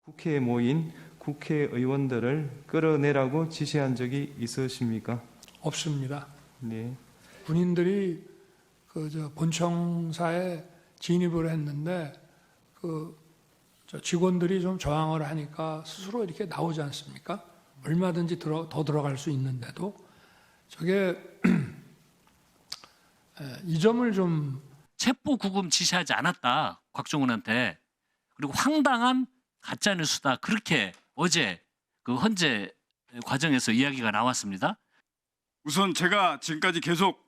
국회에 모인 국회의원들을 끌어내라고 지시한 적이 있으십니까? 없습니다. 네. 군인들이 본청사에 진입을 했는데 직원들이 좀 저항을 하니까 스스로 이렇게 나오지 않습니까? 얼마든지 더 들어갈 수 있는데도 저게 이 점을 좀 체포 구금 지시하지 않았다. 곽종훈한테. 그리고 황당한 가짜 뉴스다. 그렇게 어제 그 헌재 과정에서 이야기가 나왔습니다. 우선 제가 지금까지 계속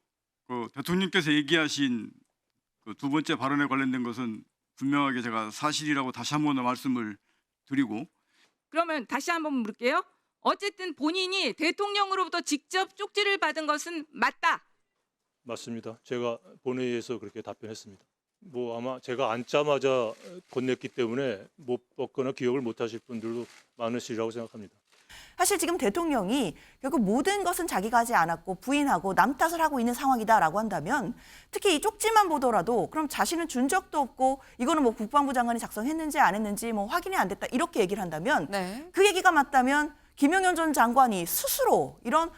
대통령께서 얘기하신 그 두 번째 발언에 관련된 것은 분명하게 제가 사실이라고 다시 한 번 더 말씀을 드리고, 그러면 다시 한번 물을게요. 어쨌든 본인이 대통령으로부터 직접 쪽지를 받은 것은 맞다. 맞습니다. 제가 본회의에서 그렇게 답변했습니다. 아마 제가 앉자마자 건넸기 때문에 못 받거나 기억을 못 하실 분들도 많으시리라고 생각합니다. 사실 지금 대통령이 결국 모든 것은 자기가 하지 않았고 부인하고 남 탓을 하고 있는 상황이다라고 한다면, 특히 이 쪽지만 보더라도 그럼 자신은 준 적도 없고 이거는 국방부 장관이 작성했는지 안 했는지 확인이 안 됐다 이렇게 얘기를 한다면, 그 얘기가 맞다면 김영현 전 장관이 스스로 이런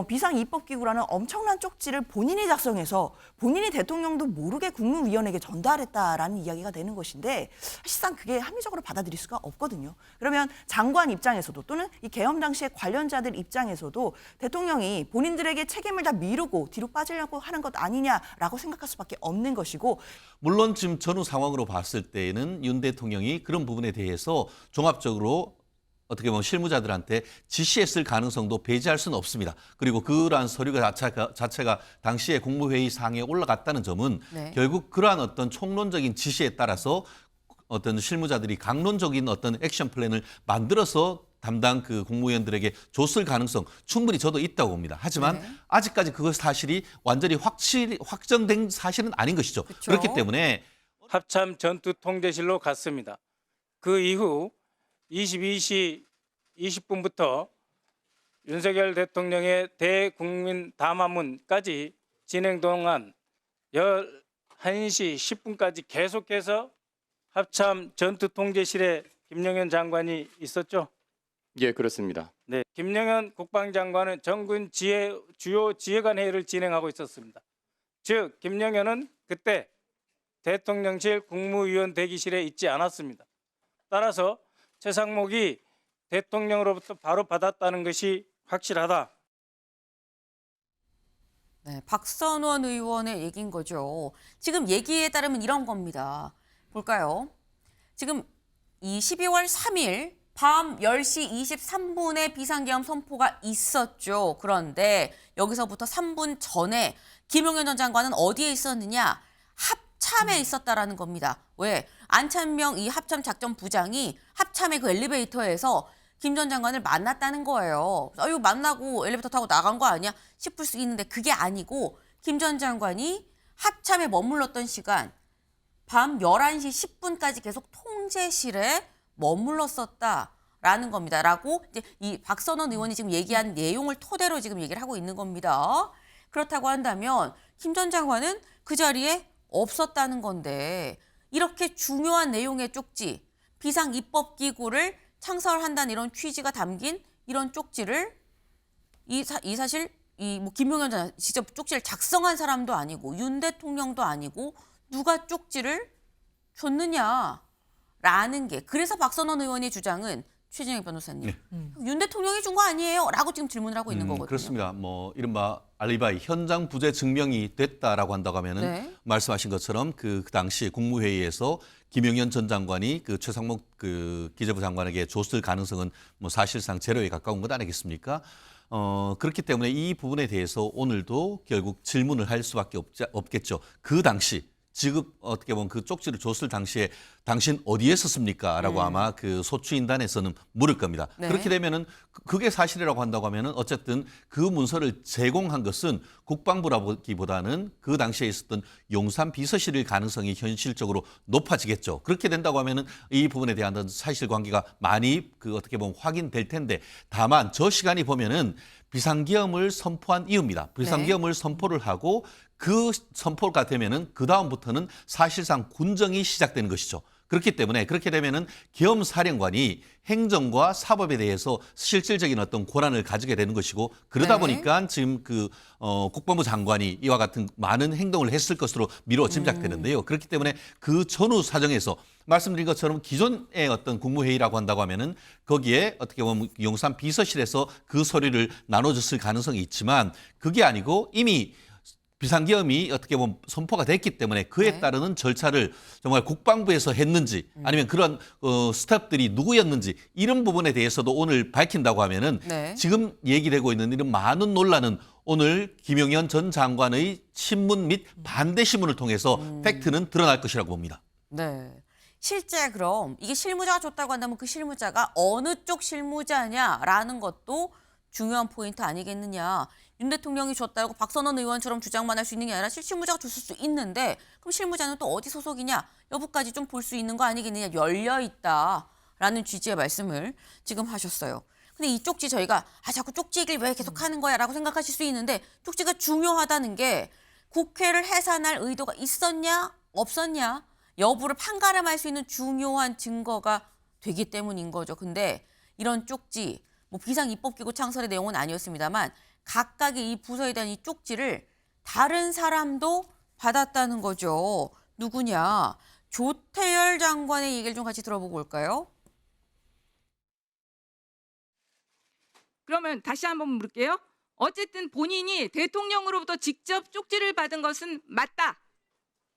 비상입법기구라는 엄청난 쪽지를 본인이 작성해서 본인이 대통령도 모르게 국무위원에게 전달했다라는 이야기가 되는 것인데, 사실상 그게 합리적으로 받아들일 수가 없거든요. 그러면 장관 입장에서도 또는 이 계엄 당시의 관련자들 입장에서도 대통령이 본인들에게 책임을 다 미루고 뒤로 빠지려고 하는 것 아니냐라고 생각할 수밖에 없는 것이고, 물론 지금 전후 상황으로 봤을 때에는 윤 대통령이 그런 부분에 대해서 종합적으로 어떻게 보면 실무자들한테 지시했을 가능성도 배제할 수는 없습니다. 그리고 그러한 서류가 자체가 당시에 국무회의 상에 올라갔다는 점은 결국 그러한 어떤 총론적인 지시에 따라서 어떤 실무자들이 강론적인 어떤 액션 플랜을 만들어서 담당 그 국무위원들에게 줬을 가능성 충분히 저도 있다고 봅니다. 하지만 아직까지 그 사실이 완전히 확정된 사실은 아닌 것이죠. 그렇죠. 그렇기 때문에 합참 전투 통제실로 갔습니다. 그 이후 22시 20분부터 윤석열 대통령의 대국민 담화문까지 진행 동안 11시 10분까지 계속해서 합참 전투 통제실에 김영현 장관이 있었죠? 예, 그렇습니다. 네, 김영현 국방장관은 정군 주요 지휘관 회의를 진행하고 있었습니다. 즉, 김영현은 그때 대통령실 국무위원 대기실에 있지 않았습니다. 따라서 최상목이 대통령으로부터 바로 받았다는 것이 확실하다. 네, 박선원 의원의 얘기인 거죠. 지금 얘기에 따르면 이런 겁니다. 볼까요? 지금 이 12월 3일 밤 10시 23분에 비상계엄 선포가 있었죠. 그런데 여기서부터 3분 전에 김용현 전 장관은 어디에 있었느냐? 합참에 있었다라는 겁니다. 왜? 안찬명 이 합참 작전부장이 합참의 그 엘리베이터에서 김 전 장관을 만났다는 거예요. 이거 만나고 엘리베이터 타고 나간 거 아니야? 싶을 수 있는데 그게 아니고, 김 전 장관이 합참에 머물렀던 시간 밤 11시 10분까지 계속 통제실에 머물렀었다라는 겁니다. 라고 이제 이 박선원 의원이 지금 얘기한 내용을 토대로 지금 얘기를 하고 있는 겁니다. 그렇다고 한다면 김 전 장관은 그 자리에 없었다는 건데, 이렇게 중요한 내용의 쪽지, 비상입법기구를 창설한다는 이런 취지가 담긴 이런 쪽지를 사실 김용현 전 직접 쪽지를 작성한 사람도 아니고 윤 대통령도 아니고 누가 쪽지를 줬느냐라는 게, 그래서 박선원 의원의 주장은, 최진영 변호사님, 윤 대통령이 준 거 아니에요? 라고 지금 질문을 하고 있는 거거든요. 그렇습니다. 이른바 알리바이, 현장 부재 증명이 됐다라고 한다고 하면은 말씀하신 것처럼 그 당시 국무회의에서 김영현 전 장관이 그 최상목 그 기재부 장관에게 줬을 가능성은 사실상 제로에 가까운 것 아니겠습니까? 그렇기 때문에 이 부분에 대해서 오늘도 결국 질문을 할 수밖에 없겠죠. 그 당시 지금 어떻게 보면 그 쪽지를 줬을 당시에 당신 어디에 있었습니까? 라고 아마 그 소추인단에서는 물을 겁니다. 그렇게 되면은 그게 사실이라고 한다고 하면은 어쨌든 그 문서를 제공한 것은 국방부라기보다는 그 당시에 있었던 용산 비서실일 가능성이 현실적으로 높아지겠죠. 그렇게 된다고 하면은 이 부분에 대한 사실관계가 많이 어떻게 보면 확인될 텐데, 다만 저 시간이 보면은 비상계엄을 선포한 이유입니다. 비상계엄을 선포를 하고 그 선포가 되면은 그 다음부터는 사실상 군정이 시작되는 것이죠. 그렇기 때문에 그렇게 되면은 계엄사령관이 행정과 사법에 대해서 실질적인 어떤 권한을 가지게 되는 것이고 그러다 네. 보니까 지금 국방부 장관이 이와 같은 많은 행동을 했을 것으로 미뤄 짐작되는데요. 그렇기 때문에 그 전후 사정에서 말씀드린 것처럼 기존의 어떤 국무회의라고 한다고 하면은 거기에 어떻게 보면 용산 비서실에서 그 서류를 나눠줬을 가능성이 있지만 그게 아니고 이미 비상계엄이 어떻게 보면 선포가 됐기 때문에 그에 네. 따르는 절차를 정말 국방부에서 했는지 아니면 그런 스태프들이 누구였는지 이런 부분에 대해서도 오늘 밝힌다고 하면은 네. 지금 얘기되고 있는 이런 많은 논란은 오늘 김용현 전 장관의 친문 및 반대 신문을 통해서 팩트는 드러날 것이라고 봅니다. 네. 실제 그럼 이게 실무자가 줬다고 한다면 그 실무자가 어느 쪽 실무자냐라는 것도 중요한 포인트 아니겠느냐. 윤 대통령이 줬다고 박선원 의원처럼 주장만 할 수 있는 게 아니라 실무자가 줬을 수 있는데 그럼 실무자는 또 어디 소속이냐 여부까지 좀 볼 수 있는 거 아니겠느냐. 열려 있다라는 취지의 말씀을 지금 하셨어요. 근데 이 쪽지 저희가 자꾸 쪽지 얘기를 왜 계속 하는 거야 라고 생각하실 수 있는데 쪽지가 중요하다는 게 국회를 해산할 의도가 있었냐 없었냐 여부를 판가름할 수 있는 중요한 증거가 되기 때문인 거죠. 근데 이런 쪽지 뭐 비상입법기구 창설의 내용은 아니었습니다만 각각의 이 부서에 대한 이 쪽지를 다른 사람도 받았다는 거죠. 누구냐? 조태열 장관의 얘기를 좀 같이 들어보고 올까요? 그러면 다시 한번 물을게요. 어쨌든 본인이 대통령으로부터 직접 쪽지를 받은 것은 맞다.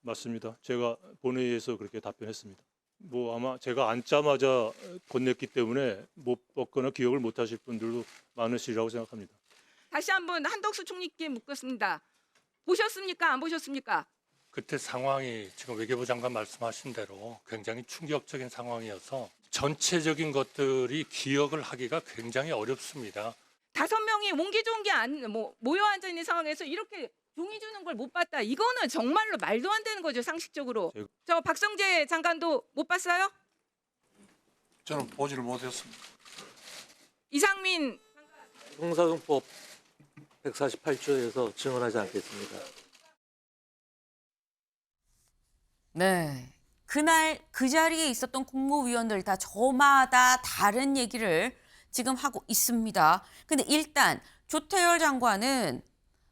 맞습니다. 제가 본회의에서 그렇게 답변했습니다. 뭐 아마 제가 앉자마자 건넸기 때문에 못 받거나 기억을 못 하실 분들도 많으시리라고 생각합니다. 다시 한번 한덕수 총리께 묻겠습니다. 보셨습니까? 안 보셨습니까? 그때 상황이 지금 외교부 장관 말씀하신 대로 굉장히 충격적인 상황이어서 전체적인 것들이 기억을 하기가 굉장히 어렵습니다. 5명이 옹기 종기 모여 앉아 있는 상황에서 이렇게 종이 주는 걸 못 봤다. 이거는 정말로 말도 안 되는 거죠, 상식적으로. 저 박성재 장관도 못 봤어요? 저는 보지를 못했습니다. 이상민 형사정법 148조에서 증언하지 않겠습니다. 네. 그날 그 자리에 있었던 국무위원들 다 저마다 다른 얘기를 지금 하고 있습니다. 근데 일단 조태열 장관은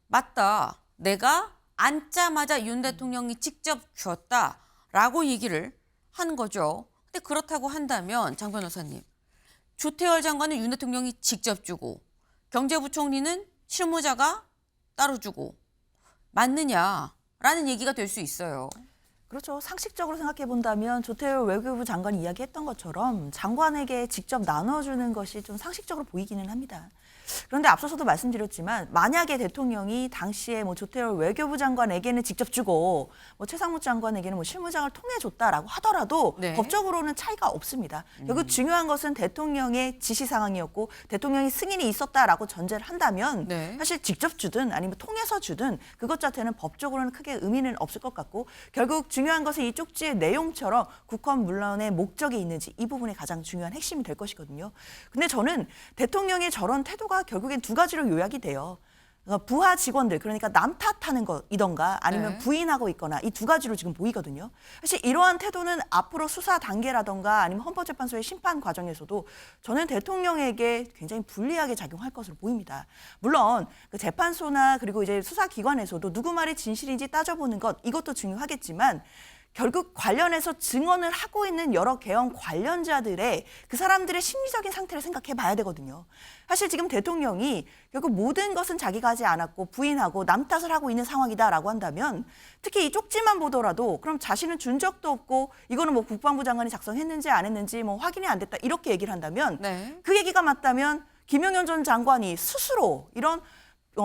맞다. 내가 앉자마자 윤 대통령이 직접 줬다라고 얘기를 하는 거죠. 근데 그렇다고 한다면 장 변호사님, 조태열 장관은 윤 대통령이 직접 주고 경제부총리는 실무자가 따로 주고 맞느냐라는 얘기가 될 수 있어요. 그렇죠. 상식적으로 생각해 본다면 조태열 외교부 장관이 이야기했던 것처럼 장관에게 직접 나눠주는 것이 좀 상식적으로 보이기는 합니다. 그런데 앞서서도 말씀드렸지만 만약에 대통령이 당시에 뭐 조태열 외교부 장관에게는 직접 주고 뭐 최상무 장관에게는 뭐 실무장을 통해 줬다라고 하더라도 네. 법적으로는 차이가 없습니다. 결국 중요한 것은 대통령의 지시 사항이었고 대통령이 승인이 있었다라고 전제를 한다면 네. 사실 직접 주든 아니면 통해서 주든 그것 자체는 법적으로는 크게 의미는 없을 것 같고 결국 중요한 것은 이 쪽지의 내용처럼 국헌 문란의 목적이 있는지 이 부분이 가장 중요한 핵심이 될 것이거든요. 근데 저는 대통령의 저런 태도가 결국엔 두 가지로 요약이 돼요. 부하 직원들, 그러니까 남 탓하는 것이던가 아니면 네. 부인하고 있거나 이 두 가지로 지금 보이거든요. 사실 이러한 태도는 앞으로 수사 단계라던가 아니면 헌법재판소의 심판 과정에서도 저는 대통령에게 굉장히 불리하게 작용할 것으로 보입니다. 물론 그 재판소나 그리고 이제 수사기관에서도 누구 말이 진실인지 따져보는 것 이것도 중요하겠지만 결국 관련해서 증언을 하고 있는 여러 계엄 관련자들의 그 사람들의 심리적인 상태를 생각해 봐야 되거든요. 사실 지금 대통령이 결국 모든 것은 자기가 하지 않았고 부인하고 남 탓을 하고 있는 상황이다라고 한다면 특히 이 쪽지만 보더라도 그럼 자신은 준 적도 없고 이거는 뭐 국방부 장관이 작성했는지 안 했는지 뭐 확인이 안 됐다 이렇게 얘기를 한다면 네. 그 얘기가 맞다면 김용현 전 장관이 스스로 이런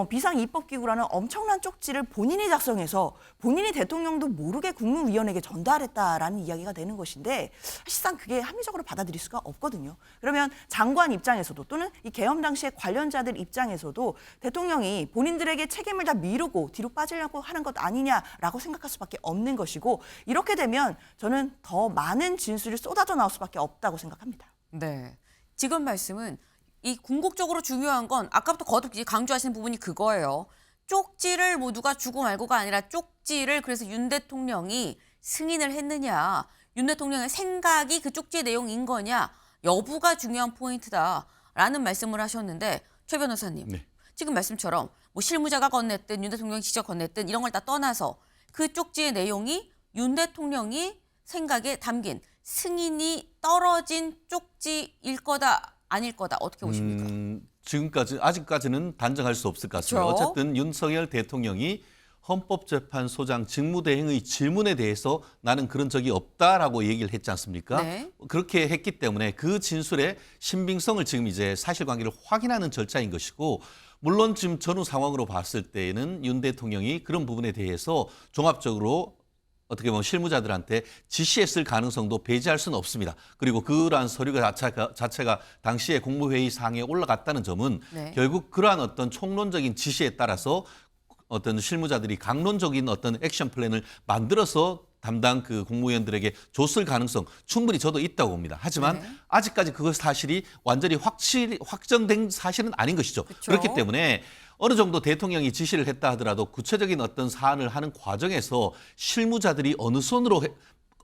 비상입법기구라는 엄청난 쪽지를 본인이 작성해서 본인이 대통령도 모르게 국무위원에게 전달했다라는 이야기가 되는 것인데 사실상 그게 합리적으로 받아들일 수가 없거든요. 그러면 장관 입장에서도 또는 이 계엄 당시의 관련자들 입장에서도 대통령이 본인들에게 책임을 다 미루고 뒤로 빠지려고 하는 것 아니냐라고 생각할 수밖에 없는 것이고 이렇게 되면 저는 더 많은 진술이 쏟아져 나올 수밖에 없다고 생각합니다. 네. 지금 말씀은 이 궁극적으로 중요한 건 아까부터 거듭 강조하시는 부분이 그거예요. 쪽지를 뭐 누가 주고 말고가 아니라 쪽지를 그래서 윤 대통령이 승인을 했느냐. 윤 대통령의 생각이 그 쪽지의 내용인 거냐 여부가 중요한 포인트다라는 말씀을 하셨는데 최 변호사님 네. 지금 말씀처럼 뭐 실무자가 건넸든 윤 대통령이 직접 건넸든 이런 걸 다 떠나서 그 쪽지의 내용이 윤 대통령이 생각에 담긴 승인이 떨어진 쪽지일 거다 아닐 거다 어떻게 보십니까? 아직까지는 단정할 수 없을 것 같습니다. 그렇죠? 어쨌든 윤석열 대통령이 헌법재판소장 직무대행의 질문에 대해서 나는 그런 적이 없다라고 얘기를 했지 않습니까? 네. 그렇게 했기 때문에 그 진술의 신빙성을 지금 이제 사실관계를 확인하는 절차인 것이고 물론 지금 전후 상황으로 봤을 때에는 윤 대통령이 그런 부분에 대해서 종합적으로 어떻게 보면 실무자들한테 지시했을 가능성도 배제할 수는 없습니다. 그리고 그러한 서류가 자체가 당시에 국무회의 상에 올라갔다는 점은 네. 결국 그러한 어떤 총론적인 지시에 따라서 어떤 실무자들이 강론적인 어떤 액션 플랜을 만들어서 담당 그 국무위원들에게 줬을 가능성 충분히 저도 있다고 봅니다. 하지만 네. 아직까지 그것 사실이 완전히 확정된 사실은 아닌 것이죠. 그렇죠. 그렇기 때문에 어느 정도 대통령이 지시를 했다 하더라도 구체적인 어떤 사안을 하는 과정에서 실무자들이 어느 손으로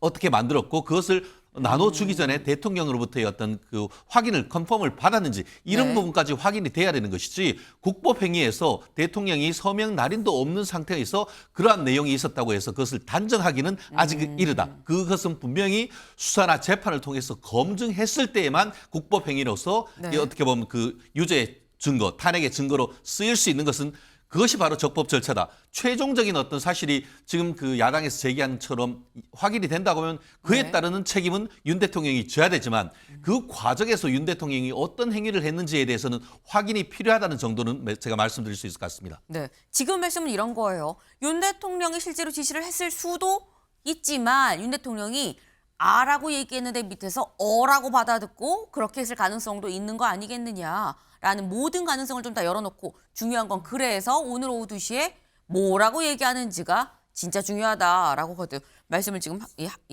어떻게 만들었고 그것을 나눠주기 전에 대통령으로부터의 어떤 그 확인을 컨펌을 받았는지 이런 네. 부분까지 확인이 돼야 되는 것이지 국법행위에서 대통령이 서명 날인도 없는 상태에서 그러한 내용이 있었다고 해서 그것을 단정하기는 아직 이르다. 그것은 분명히 수사나 재판을 통해서 검증했을 때에만 국법행위로서 네. 이 어떻게 보면 그 유죄 증거, 탄핵의 증거로 쓰일 수 있는 것은 그것이 바로 적법 절차다. 최종적인 어떤 사실이 지금 그 야당에서 제기한 처럼 확인이 된다고 하면 그에 네. 따르는 책임은 윤 대통령이 져야 되지만 그 과정에서 윤 대통령이 어떤 행위를 했는지에 대해서는 확인이 필요하다는 정도는 제가 말씀드릴 수 있을 것 같습니다. 네, 지금 말씀은 이런 거예요. 윤 대통령이 실제로 지시를 했을 수도 있지만 윤 대통령이 아라고 얘기했는데 밑에서 어라고 받아듣고 그렇게 했을 가능성도 있는 거 아니겠느냐라는 모든 가능성을 좀 다 열어놓고 중요한 건 그래서 오늘 오후 2시에 뭐라고 얘기하는지가 진짜 중요하다라고 거듭 말씀을 지금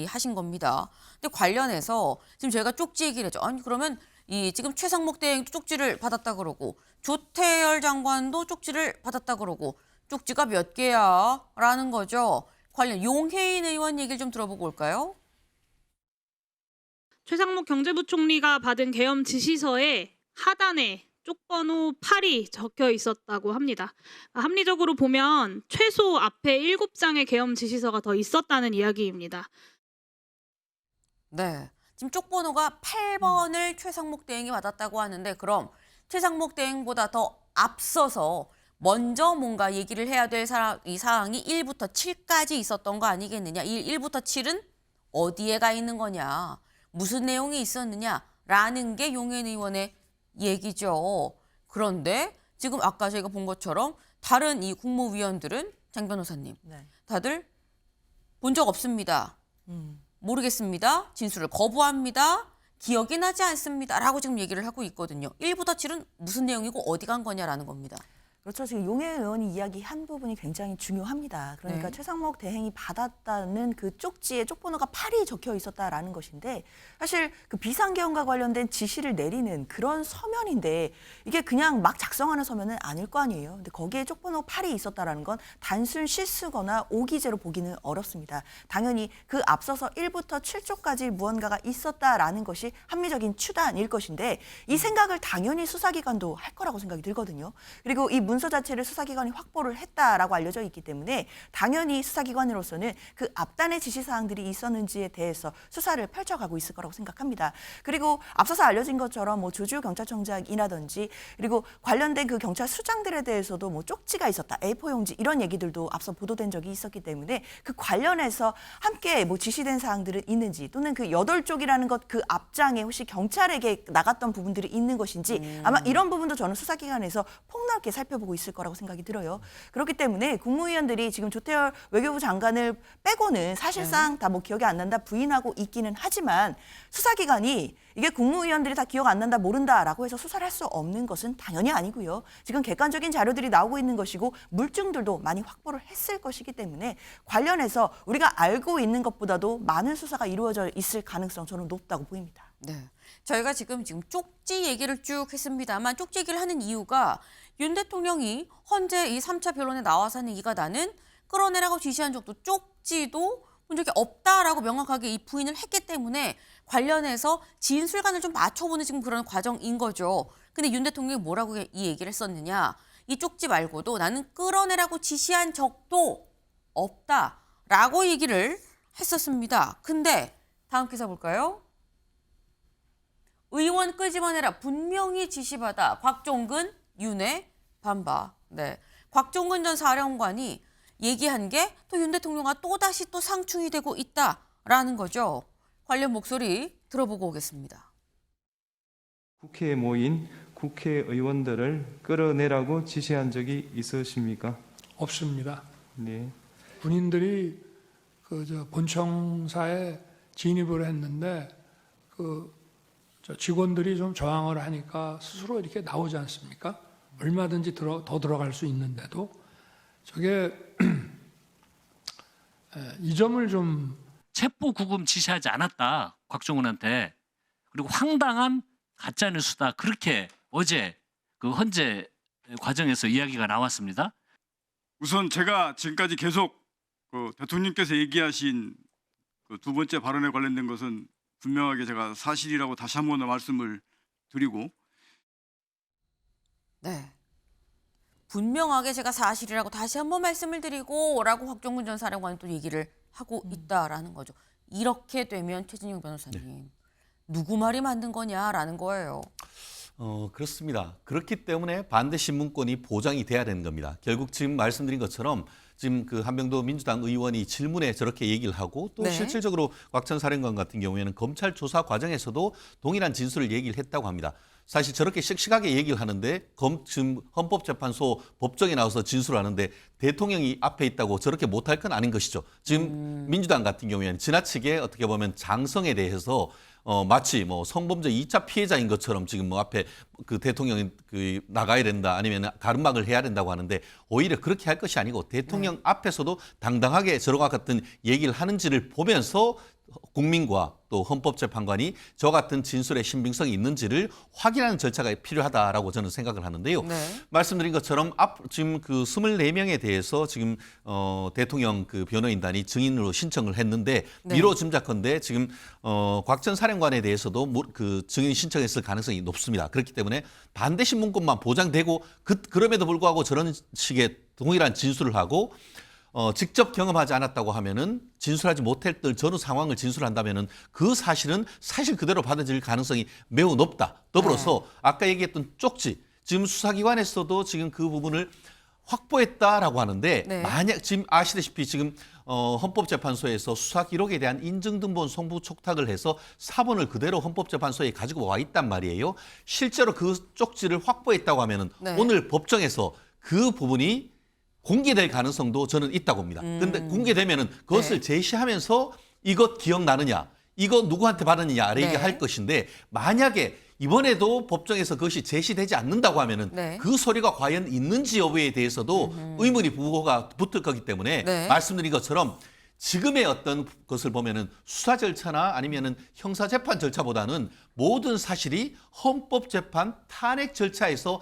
하신 겁니다. 근데 관련해서 지금 저희가 쪽지 얘기를 했죠. 아니 그러면 이 지금 최상목 대행도 쪽지를 받았다 그러고 조태열 장관도 쪽지를 받았다 그러고 쪽지가 몇 개야라는 거죠. 관련 용혜인 의원 얘기를 좀 들어보고 올까요? 최상목 경제부총리가 받은 계엄 지시서에 하단에 쪽번호 8이 적혀 있었다고 합니다. 합리적으로 보면 최소 앞에 7장의 계엄 지시서가 더 있었다는 이야기입니다. 네. 지금 쪽번호가 8번을 최상목 대행이 받았다고 하는데 그럼 최상목 대행보다 더 앞서서 먼저 뭔가 얘기를 해야 될 이 사항이 1부터 7까지 있었던 거 아니겠느냐. 1부터 7은 어디에 가 있는 거냐. 무슨 내용이 있었느냐라는 게 용혜인 의원의 얘기죠. 그런데 지금 아까 저희가 본 것처럼 다른 이 국무위원들은 장 변호사님 네. 다들 본 적 없습니다. 모르겠습니다. 진술을 거부합니다. 기억이 나지 않습니다. 라고 지금 얘기를 하고 있거든요. 1부터 7은 무슨 내용이고 어디 간 거냐라는 겁니다. 그렇죠. 지금 용혜 의원이 이야기한 부분이 굉장히 중요합니다. 그러니까 네. 최상목 대행이 받았다는 그 쪽지에 쪽번호가 8이 적혀 있었다라는 것인데 사실 그 비상계엄과 관련된 지시를 내리는 그런 서면인데 이게 그냥 막 작성하는 서면은 아닐 거 아니에요. 근데 거기에 쪽번호 8이 있었다라는 건 단순 실수거나 오기죄로 보기는 어렵습니다. 당연히 그 앞서서 1부터 7조까지 무언가가 있었다라는 것이 합리적인 추단일 것인데 이 생각을 당연히 수사기관도 할 거라고 생각이 들거든요. 그리고 이 문서 자체를 수사기관이 확보를 했다라고 알려져 있기 때문에 당연히 수사기관으로서는 그 앞단의 지시사항들이 있었는지에 대해서 수사를 펼쳐가고 있을 거라고 생각합니다. 그리고 앞서서 알려진 것처럼 뭐 조주 경찰청장이라든지 그리고 관련된 그 경찰 수장들에 대해서도 뭐 쪽지가 있었다, A4 용지 이런 얘기들도 앞서 보도된 적이 있었기 때문에 그 관련해서 함께 뭐 지시된 사항들은 있는지 또는 그 8쪽이라는 것 그 앞장에 혹시 경찰에게 나갔던 부분들이 있는 것인지 아마 이런 부분도 저는 수사기관에서 폭넓게 살펴보고 있을 거라고 생각이 들어요. 그렇기 때문에 국무위원들이 지금 조태열 외교부 장관을 빼고는 사실상 다 뭐 기억이 안 난다 부인하고 있기는 하지만 수사기관이 이게 국무위원들이 다 기억 안 난다 모른다라고 해서 수사를 할 수 없는 것은 당연히 아니고요. 지금 객관적인 자료들이 나오고 있는 것이고 물증들도 많이 확보를 했을 것이기 때문에 관련해서 우리가 알고 있는 것보다도 많은 수사가 이루어져 있을 가능성 저는 높다고 보입니다. 네. 저희가 지금 쪽지 얘기를 쭉 했습니다만 쪽지 얘기를 하는 이유가 윤 대통령이 현재 이 3차 변론에 나와서 하는 이가 나는 끌어내라고 지시한 적도 쪽지도 본 적이 없다라고 명확하게 이 부인을 했기 때문에 관련해서 진술관을 좀 맞춰보는 지금 그런 과정인 거죠. 근데 윤 대통령이 뭐라고 이 얘기를 했었느냐. 이 쪽지 말고도 나는 끌어내라고 지시한 적도 없다라고 얘기를 했었습니다. 근데 다음 기사 볼까요? 의원 끄집어내라 분명히 지시받아 곽종근, 윤회 반박. 네, 곽종근 전 사령관이 얘기한 게 또 윤 대통령과 또다시 또 상충이 되고 있다라는 거죠. 관련 목소리 들어보고 오겠습니다. 국회에 모인 국회의원들을 끌어내라고 지시한 적이 있으십니까? 없습니다. 네. 군인들이 본청사에 진입을 했는데 직원들이 좀 저항을 하니까 스스로 이렇게 나오지 않습니까? 얼마든지 더 들어갈 수 있는데도 저게 이 점을 좀 체포 구금 지시하지 않았다. 곽종훈한테. 그리고 황당한 가짜 뉴스다. 그렇게 어제 그 헌재 과정에서 이야기가 나왔습니다. 우선 제가 지금까지 계속 대통령께서 얘기하신 그 두 번째 발언에 관련된 것은 분명하게 제가 사실이라고 다시 한 번 더 말씀을 드리고, 네. 분명하게 제가 사실이라고 다시 한번 말씀을 드리고라고 곽종근 전 사령관이 또 얘기를 하고 있다라는 거죠. 이렇게 되면 최진영 변호사님 누구 말이 만든 거냐라는 거예요. 그렇습니다. 그렇기 때문에 반대 신문권이 보장이 돼야 되는 겁니다. 결국 지금 말씀드린 것처럼 지금 그 한병도 민주당 의원이 질문에 저렇게 얘기를 하고 또 네. 실질적으로 곽 전 사령관 같은 경우에는 검찰 조사 과정에서도 동일한 진술을 얘기를 했다고 합니다. 사실 저렇게 씩씩하게 얘기를 하는데 지금 헌법재판소 법정에 나와서 진술하는데 대통령이 앞에 있다고 저렇게 못할 건 아닌 것이죠. 지금 민주당 같은 경우에는 지나치게 어떻게 보면 장성에 대해서 마치 뭐 성범죄 2차 피해자인 것처럼 지금 뭐 앞에 그 대통령이 나가야 된다 아니면 가름막을 해야 된다고 하는데 오히려 그렇게 할 것이 아니고 대통령 앞에서도 당당하게 저와 같은 얘기를 하는지를 보면서 국민과 또 헌법재판관이 저 같은 진술의 신빙성이 있는지를 확인하는 절차가 필요하다라고 저는 생각을 하는데요. 네. 말씀드린 것처럼 지금 그 24명에 대해서 지금 대통령 그 변호인단이 증인으로 신청을 했는데 네. 미뤄 짐작컨대 지금 곽 전 사령관에 대해서도 그 증인 신청했을 가능성이 높습니다. 그렇기 때문에 반대 신문권만 보장되고 그럼에도 불구하고 저런 식의 동일한 진술을 하고 직접 경험하지 않았다고 하면은 진술하지 못할 전후 상황을 진술한다면은 그 사실은 사실 그대로 받아들일 가능성이 매우 높다. 더불어서 아까 얘기했던 쪽지 지금 수사기관에서도 지금 그 부분을 확보했다라고 하는데 네. 만약 지금 아시다시피 지금 헌법재판소에서 수사 기록에 대한 인증등본 송부 촉탁을 해서 사본을 그대로 헌법재판소에 가지고 와 있단 말이에요. 실제로 그 쪽지를 확보했다고 하면은 네. 오늘 법정에서 그 부분이 공개될 가능성도 저는 있다고 봅니다. 그런데 공개되면은 그것을 네. 제시하면서 이것 기억나느냐, 이거 누구한테 받았느냐 네. 얘기할 것인데 만약에 이번에도 법정에서 그것이 제시되지 않는다고 하면은 네. 그 소리가 과연 있는지 여부에 대해서도 의문이 부호가 붙을 거기 때문에 네. 말씀드린 것처럼 지금의 어떤 것을 보면은 수사 절차나 아니면은 형사 재판 절차보다는 모든 사실이 헌법재판 탄핵 절차에서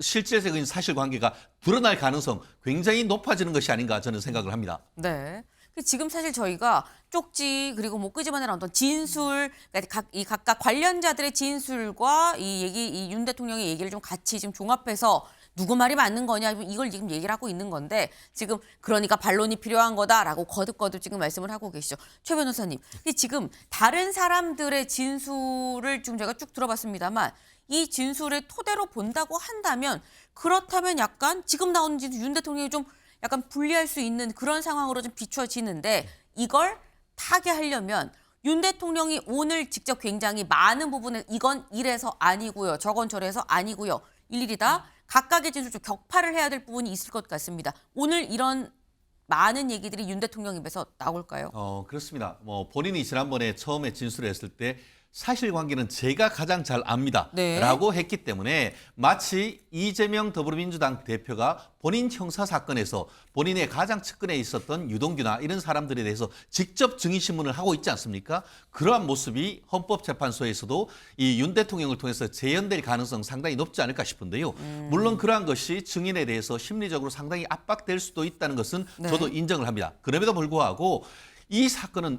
실질적인 사실관계가 드러날 가능성 굉장히 높아지는 것이 아닌가 저는 생각을 합니다. 네. 지금 사실 저희가 쪽지 그리고 뭐 끄집어내는 어떤 진술, 그러니까 각각 관련자들의 진술과 이 윤 대통령의 얘기를 좀 같이 지금 종합해서 누구 말이 맞는 거냐 이걸 지금 얘기를 하고 있는 건데 지금 그러니까 반론이 필요한 거다라고 거듭거듭 지금 말씀을 하고 계시죠. 최 변호사님. 지금 다른 사람들의 진술을 지금 제가 쭉 들어봤습니다만 이 진술을 토대로 본다고 한다면 그렇다면 약간 지금 나오는 진술 윤 대통령이 좀 약간 불리할 수 있는 그런 상황으로 좀 비춰지는데 이걸 타개하려면 윤 대통령이 오늘 직접 굉장히 많은 부분을 이건 이래서 아니고요. 저건 저래서 아니고요. 일일이 다 각각의 진술 좀 격파를 해야 될 부분이 있을 것 같습니다. 오늘 이런 많은 얘기들이 윤 대통령 입에서 나올까요? 그렇습니다. 뭐 본인이 지난번에 처음에 진술을 했을 때 사실관계는 제가 가장 잘 압니다. 네. 라고 했기 때문에 마치 이재명 더불어민주당 대표가 본인 형사사건에서 본인의 가장 측근에 있었던 유동규나 이런 사람들에 대해서 직접 증인신문을 하고 있지 않습니까? 그러한 모습이 헌법재판소에서도 이 윤 대통령을 통해서 재현될 가능성 상당히 높지 않을까 싶은데요. 물론 그러한 것이 증인에 대해서 심리적으로 상당히 압박될 수도 있다는 것은 네. 저도 인정을 합니다. 그럼에도 불구하고 이 사건은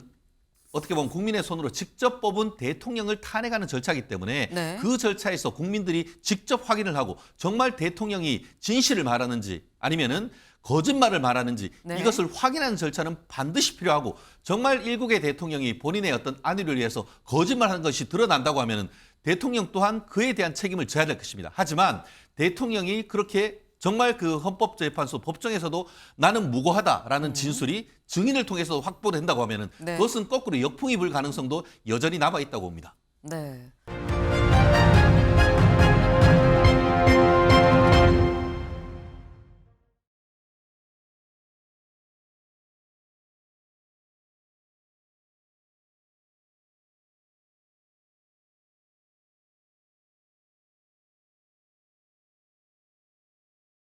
어떻게 보면 국민의 손으로 직접 뽑은 대통령을 탄핵하는 절차이기 때문에 네. 그 절차에서 국민들이 직접 확인을 하고 정말 대통령이 진실을 말하는지 아니면은 거짓말을 말하는지 네. 이것을 확인하는 절차는 반드시 필요하고 정말 일국의 대통령이 본인의 어떤 안위를 위해서 거짓말하는 것이 드러난다고 하면은 대통령 또한 그에 대한 책임을 져야 될 것입니다. 하지만 대통령이 그렇게 정말 그 헌법재판소 법정에서도 나는 무고하다라는 진술이 증인을 통해서 확보된다고 하면은 네. 그것은 거꾸로 역풍이 불 가능성도 여전히 남아 있다고 봅니다. 네.